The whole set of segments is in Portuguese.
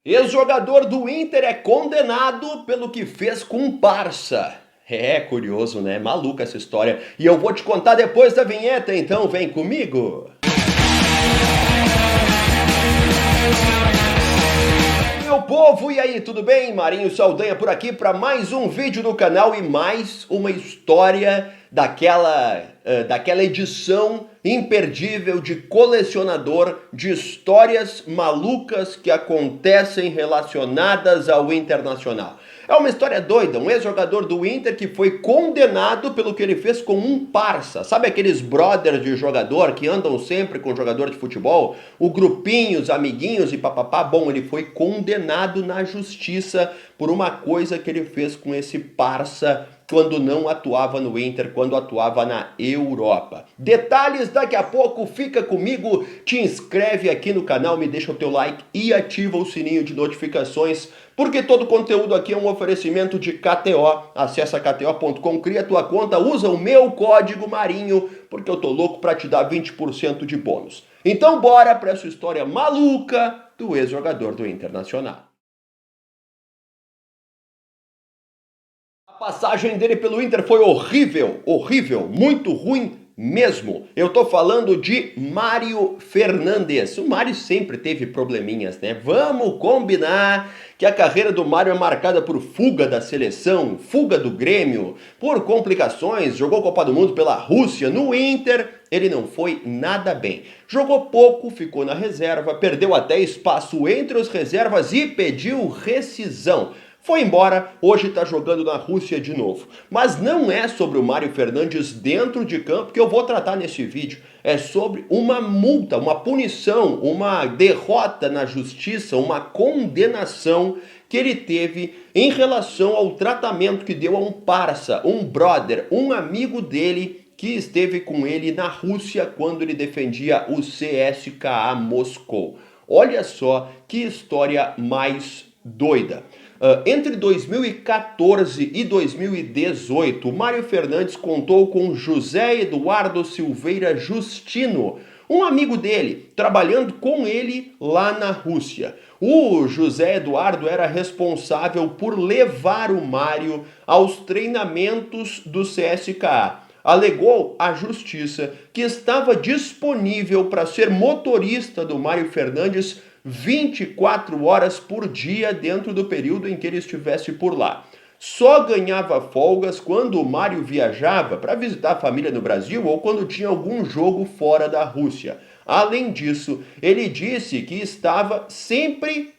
Ex-jogador do Inter é condenado pelo que fez com um parça. É curioso, né? Maluca essa história. E eu vou te contar depois da vinheta, então vem comigo. Meu povo, e aí, tudo bem? Marinho Saldanha por aqui para mais um vídeo do canal e mais uma história daquela edição imperdível de colecionador de histórias malucas que acontecem relacionadas ao Internacional. É uma história doida, um ex-jogador do Inter que foi condenado pelo que ele fez com um parça. Sabe aqueles brothers de jogador que andam sempre com jogador de futebol? O grupinho, os amiguinhos e papapá. Bom, ele foi condenado na justiça por uma coisa que ele fez com esse parça quando não atuava no Inter, quando atuava na Europa. Detalhes daqui a pouco, fica comigo, te inscreve aqui no canal, me deixa o teu like e ativa o sininho de notificações, porque todo conteúdo aqui é um oferecimento de KTO. Acessa kto.com, cria tua conta, usa o meu código Marinho, porque eu tô louco para te dar 20% de bônus. Então bora para essa história maluca do ex-jogador do Internacional. A passagem dele pelo Inter foi horrível, muito ruim mesmo. Eu tô falando de Mário Fernandes. O Mário sempre teve probleminhas, né? Vamos combinar que a carreira do Mário é marcada por fuga da seleção, fuga do Grêmio, por complicações, jogou Copa do Mundo pela Rússia. No Inter, ele não foi nada bem. Jogou pouco, ficou na reserva, perdeu até espaço entre os reservas e pediu rescisão. Foi embora, hoje está jogando na Rússia de novo. Mas não é sobre o Mário Fernandes dentro de campo que eu vou tratar nesse vídeo. É sobre uma multa, uma punição, uma derrota na justiça, uma condenação que ele teve em relação ao tratamento que deu a um parça, um brother, um amigo dele que esteve com ele na Rússia quando ele defendia o CSKA Moscou. Olha só que história mais doida. Entre 2014 e 2018, Mário Fernandes contou com José Eduardo Silveira Justino, um amigo dele, trabalhando com ele lá na Rússia. O José Eduardo era responsável por levar o Mário aos treinamentos do CSKA. Alegou à justiça que estava disponível para ser motorista do Mário Fernandes 24 horas por dia dentro do período em que ele estivesse por lá. Só ganhava folgas quando o Mário viajava para visitar a família no Brasil ou quando tinha algum jogo fora da Rússia. Além disso, ele disse que estava sempre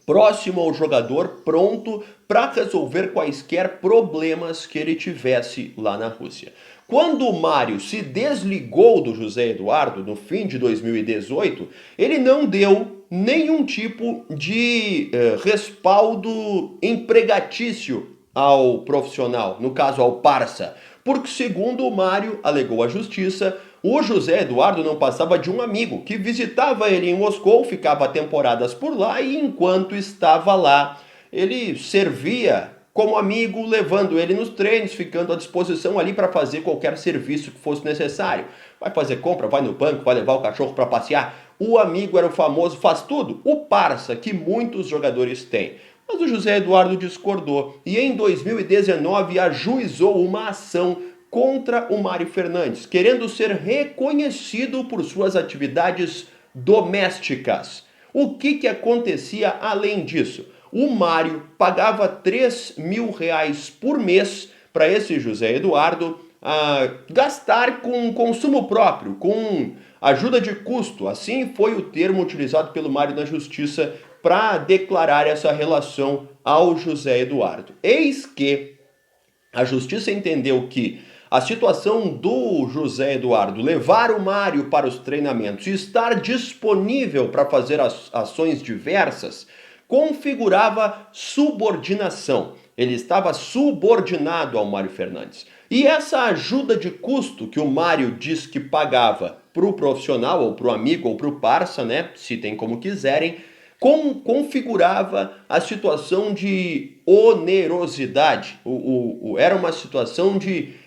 próximo ao jogador, pronto para resolver quaisquer problemas que ele tivesse lá na Rússia. Quando o Mário se desligou do José Eduardo no fim de 2018, ele não deu nenhum tipo de respaldo empregatício ao profissional, no caso ao parça, porque segundo o Mário, alegou a justiça, o José Eduardo não passava de um amigo que visitava ele em Moscou, ficava temporadas por lá e enquanto estava lá, ele servia como amigo, levando ele nos treinos, ficando à disposição ali para fazer qualquer serviço que fosse necessário. Vai fazer compra, vai no banco, vai levar o cachorro para passear. O amigo era o famoso faz tudo, o parça que muitos jogadores têm. Mas o José Eduardo discordou e em 2019 ajuizou uma ação contra o Mário Fernandes, querendo ser reconhecido por suas atividades domésticas. O que acontecia além disso? O Mário pagava R$ 3.000 por mês para esse José Eduardo gastar com consumo próprio, com ajuda de custo. Assim foi o termo utilizado pelo Mário na justiça para declarar essa relação ao José Eduardo. Eis que a justiça entendeu que a situação do José Eduardo levar o Mário para os treinamentos e estar disponível para fazer ações diversas configurava subordinação. Ele estava subordinado ao Mário Fernandes. E essa ajuda de custo que o Mário diz que pagava para o profissional, ou para o amigo, ou para o parça, né? Se tem como quiserem, configurava a situação de onerosidade. Era uma situação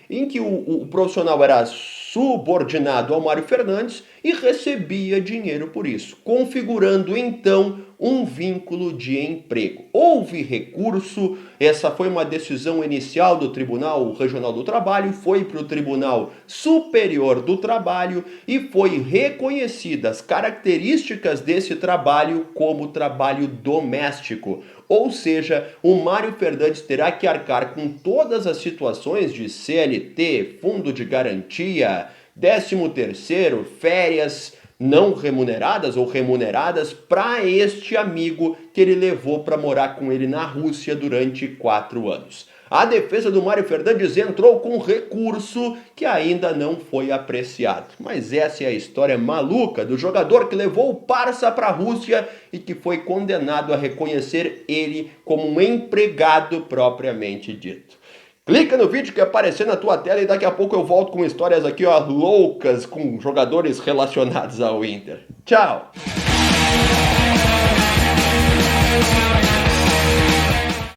em que o profissional era subordinado ao Mário Fernandes e recebia dinheiro por isso, configurando então um vínculo de emprego. Houve recurso, essa foi uma decisão inicial do Tribunal Regional do Trabalho, foi para o Tribunal Superior do Trabalho e foi reconhecidas as características desse trabalho como trabalho doméstico. Ou seja, o Mário Fernandes terá que arcar com todas as situações de CLT, fundo de garantia, 13º, férias não remuneradas ou remuneradas para este amigo que ele levou para morar com ele na Rússia durante 4 anos. A defesa do Mário Fernandes entrou com recurso que ainda não foi apreciado. Mas essa é a história maluca do jogador que levou o Barça para a Rússia e que foi condenado a reconhecer ele como um empregado propriamente dito. Clica no vídeo que aparecer na tua tela e daqui a pouco eu volto com histórias aqui, ó, loucas com jogadores relacionados ao Inter. Tchau!